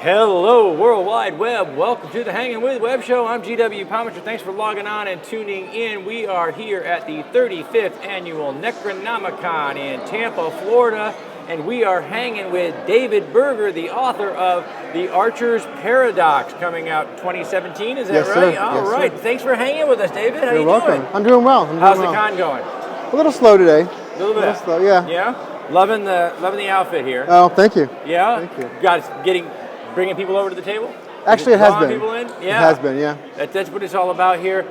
Hello, World Wide Web. Welcome to the Hangin With Web Show. I'm GW Pomichter. Thanks for logging on and tuning in. We are here at the 35th Annual Necronomicon in Tampa, Florida, and we are hanging with David Berger, the author of The Archer's Paradox, coming out 2017. Is that yes, right? Sir. All yes, right. Sir. Thanks for hanging with us, David. How You're you welcome. doing? I'm doing well. How's the con going? A little slow today. A little bit. Slow, yeah. Yeah? Loving the outfit here. Oh, thank you. Yeah? Thank you. Bringing people over to the table? Actually, it has been. People in? Yeah. It has been, yeah. That's what it's all about here.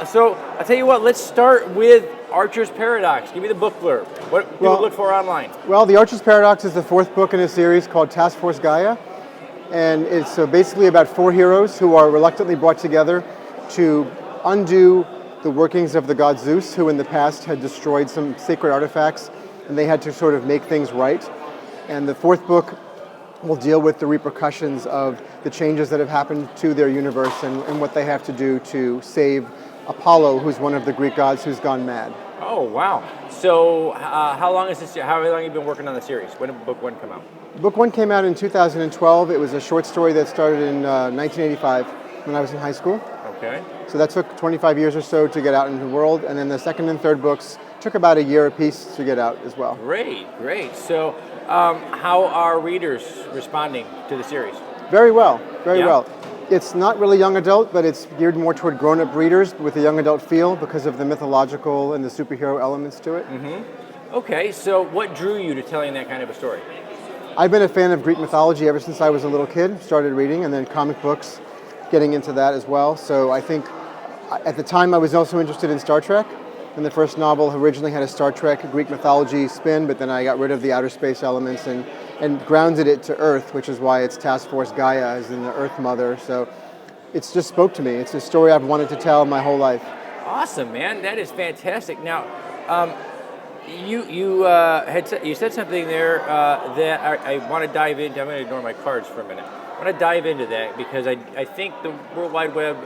So I'll tell you what, let's start with Archer's Paradox. Give me the book blurb. What people look for online. Well, The Archer's Paradox is the fourth book in a series called Task Force Gaea. And it's basically about four heroes who are reluctantly brought together to undo the workings of the god Zeus, who in the past had destroyed some sacred artifacts, and they had to sort of make things right. And the fourth book will deal with the repercussions of the changes that have happened to their universe and what they have to do to save Apollo, who's one of the Greek gods who's gone mad. Oh, wow. So how long have you been working on the series? When did book one come out? Book one came out in 2012. It was a short story that started in 1985 when I was in high school. Okay. So that took 25 years or so to get out into the world, and then the second and third books took about a year apiece to get out as well. Great. So how are readers responding to the series? Very well, very well. It's not really young adult, but it's geared more toward grown-up readers with a young adult feel because of the mythological and the superhero elements to it. Mm-hmm. Okay, so what drew you to telling that kind of a story? I've been a fan of Greek mythology ever since I was a little kid, started reading, and then comic books, getting into that as well. So I think at the time I was also interested in Star Trek, and the first novel originally had a Star Trek Greek mythology spin, but then I got rid of the outer space elements and grounded it to Earth, which is why it's Task Force Gaea, as in the Earth Mother. So it's just spoke to me. It's a story I've wanted to tell my whole life. Awesome, man. That is fantastic. Now, you said something there that I want to dive into. I'm going to ignore my cards for a minute. I want to dive into that because I think the World Wide Web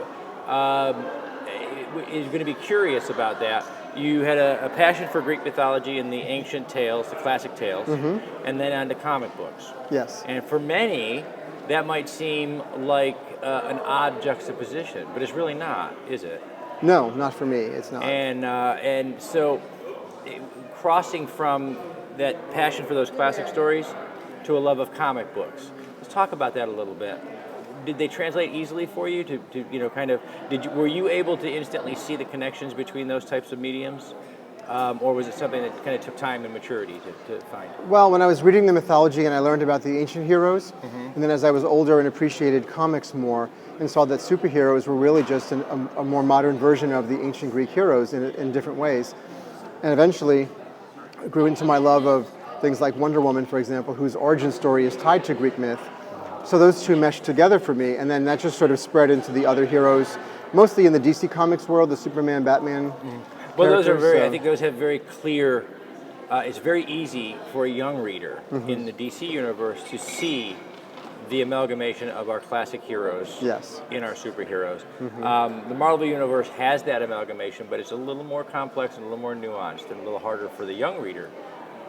is going to be curious about that. You had a passion for Greek mythology and the ancient tales, the classic tales, and then on to comic books. Yes. And for many, that might seem like an odd juxtaposition, but it's really not, is it? No, not for me. It's not. And so, crossing from that passion for those classic stories to a love of comic books. Let's talk about that a little bit. Did they translate easily for you were you able to instantly see the connections between those types of mediums? Or was it something that kind of took time and maturity to find? Well, when I was reading the mythology and I learned about the ancient heroes, and then as I was older and appreciated comics more and saw that superheroes were really just a more modern version of the ancient Greek heroes in different ways. And eventually grew into my love of things like Wonder Woman, for example, whose origin story is tied to Greek myth. So those two meshed together for me, and then that just sort of spread into the other heroes, mostly in the DC Comics world, the Superman, Batman. Well, those are I think those have very clear, it's very easy for a young reader in the DC universe to see the amalgamation of our classic heroes in our superheroes. The Marvel universe has that amalgamation, but it's a little more complex and a little more nuanced and a little harder for the young reader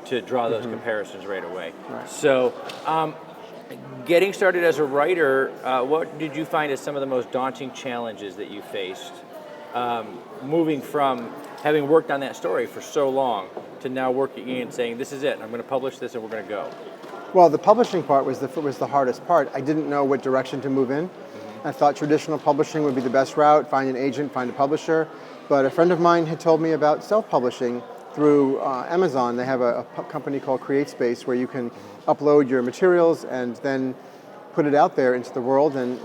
to draw those comparisons right away. Right. So, getting started as a writer, what did you find as some of the most daunting challenges that you faced, moving from having worked on that story for so long to now working and saying, this is it, I'm going to publish this and we're going to go? Well, the publishing part was the hardest part. I didn't know what direction to move in. I thought traditional publishing would be the best route, find an agent, find a publisher. But a friend of mine had told me about self-publishing through Amazon. They have a company called CreateSpace where you can upload your materials and then put it out there into the world, and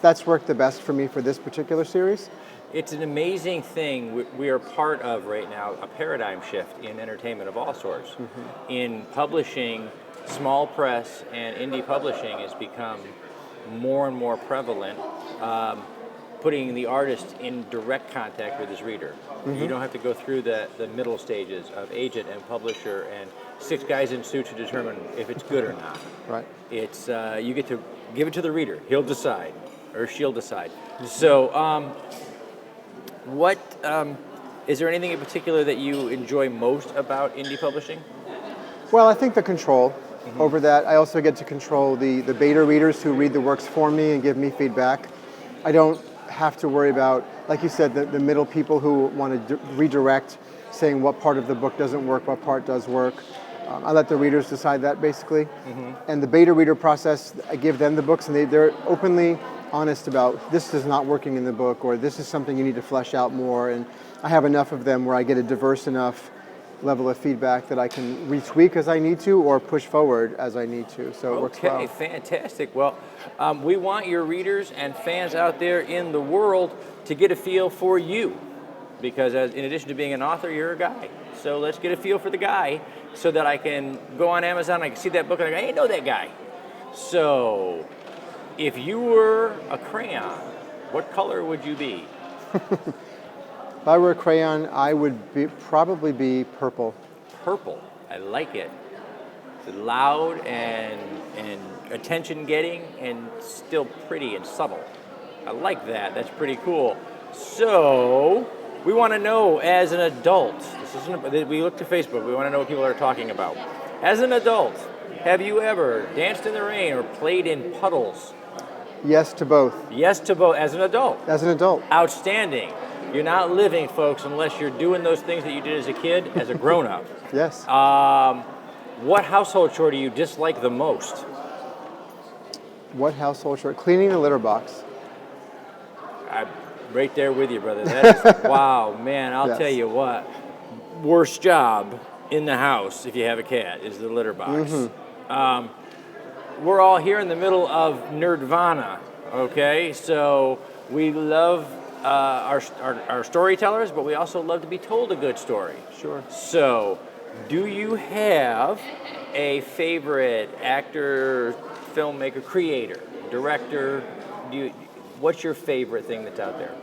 that's worked the best for me for this particular series. It's an amazing thing we are part of right now, a paradigm shift in entertainment of all sorts. In publishing, small press and indie publishing has become more and more prevalent. putting the artist in direct contact with his reader. You don't have to go through the middle stages of agent and publisher and 6 guys in suits to determine if it's good or not. Right. It's you get to give it to the reader. He'll decide, or she'll decide. So, what is there anything in particular that you enjoy most about indie publishing? Well, I think the control over that. I also get to control the beta readers who read the works for me and give me feedback. I don't have to worry about, like you said, the middle people who want to redirect, saying what part of the book doesn't work, what part does work. I let the readers decide that, basically. And the beta reader process, I give them the books, and they're openly honest about this is not working in the book, or this is something you need to flesh out more. And I have enough of them where I get a diverse enough level of feedback that I can retweak as I need to or push forward as I need to. So it works well. Okay, fantastic. Well, we want your readers and fans out there in the world to get a feel for you, because in addition to being an author, you're a guy. So let's get a feel for the guy so that I can go on Amazon, I can see that book, and I go, hey, I know that guy. So if you were a crayon, what color would you be? If I were a crayon, I would probably be purple. Purple. I like it. It's loud and attention-getting and still pretty and subtle. I like that. That's pretty cool. So we want to know, as an adult, we look to Facebook, we want to know what people are talking about. As an adult, have you ever danced in the rain or played in puddles? Yes to both. Yes to both, as an adult. As an adult. Outstanding. You're not living, folks, unless you're doing those things that you did as a kid, as a grown-up. Yes. What household chore do you dislike the most? What household chore? Cleaning the litter box. I'm right there with you, brother. That is, wow, man, I'll tell you what. Worst job in the house, if you have a cat, is the litter box. We're all here in the middle of Nerdvana, okay? So we love our storytellers, but we also love to be told a good story. Sure. So, do you have a favorite actor, filmmaker, creator, director? What's your favorite thing that's out there?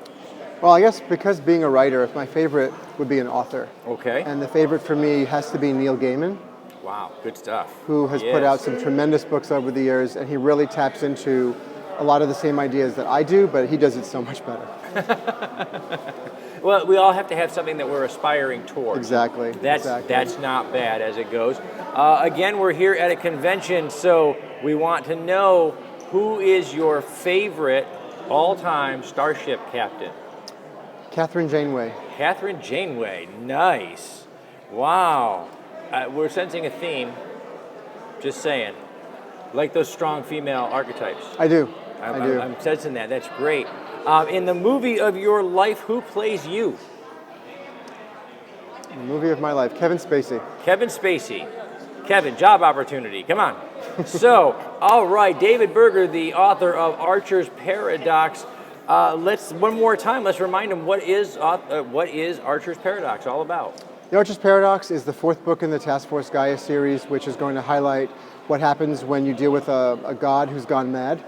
Well, I guess because being a writer, my favorite would be an author. Okay. And the favorite for me has to be Neil Gaiman. Wow, good stuff. Who has put out some tremendous books over the years, and he really taps into a lot of the same ideas that I do, but he does it so much better. Well, we all have to have something that we're aspiring towards. Exactly. That's not bad as it goes. Again, we're here at a convention, so we want to know, who is your favorite all-time starship captain? Catherine Janeway. Catherine Janeway, nice. Wow. We're sensing a theme, just saying. Like those strong female archetypes. I do. I'm sensing that. That's great. In the movie of your life, who plays you? The movie of my life, Kevin Spacey. Kevin Spacey. Kevin, job opportunity. Come on. So, all right, David Berger, the author of Archer's Paradox. Let's one more time. Let's remind them what is Archer's Paradox all about. The Archer's Paradox is the 4th book in the Task Force Gaea series, which is going to highlight what happens when you deal with a god who's gone mad,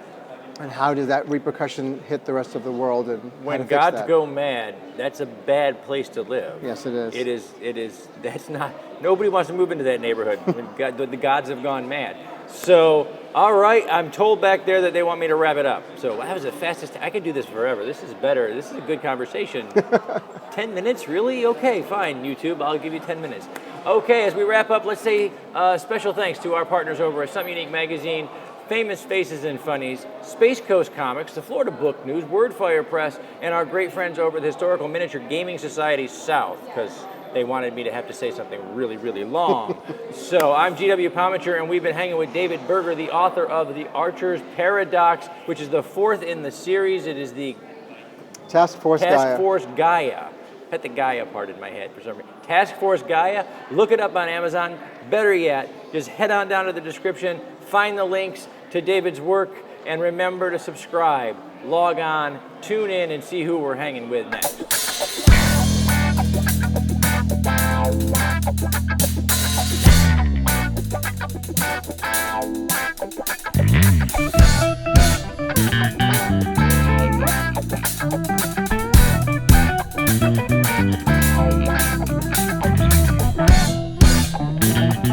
and how does that repercussion hit the rest of the world, and when gods go mad, that's a bad place to live. Yes, it is. It is. That's not. Nobody wants to move into that neighborhood when the gods have gone mad. So, all right, I'm told back there that they want me to wrap it up. So that was the fastest. I could do this forever. This is better. This is a good conversation. 10 minutes, really? Okay, fine, YouTube. I'll give you 10 minutes. Okay, as we wrap up, let's say special thanks to our partners over at Something Unique Magazine, Famous Faces and Funnies, Space Coast Comics, the Florida Book News, Wordfire Press, and our great friends over at the Historical Miniature Gaming Society South, because they wanted me to have to say something really, really long. So I'm GW Pomichter, and we've been hanging with David Berger, the author of The Archer's Paradox, which is the 4th in the series. It is the Task Force Gaea. Had the Gaia part in my head for some reason. Task Force Gaea. Look it up on Amazon. Better yet, just head on down to the description, find the links to David's work, and remember to subscribe. Log on, tune in, and see who we're hanging with next.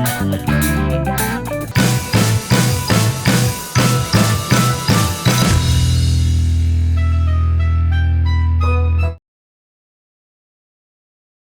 Bye.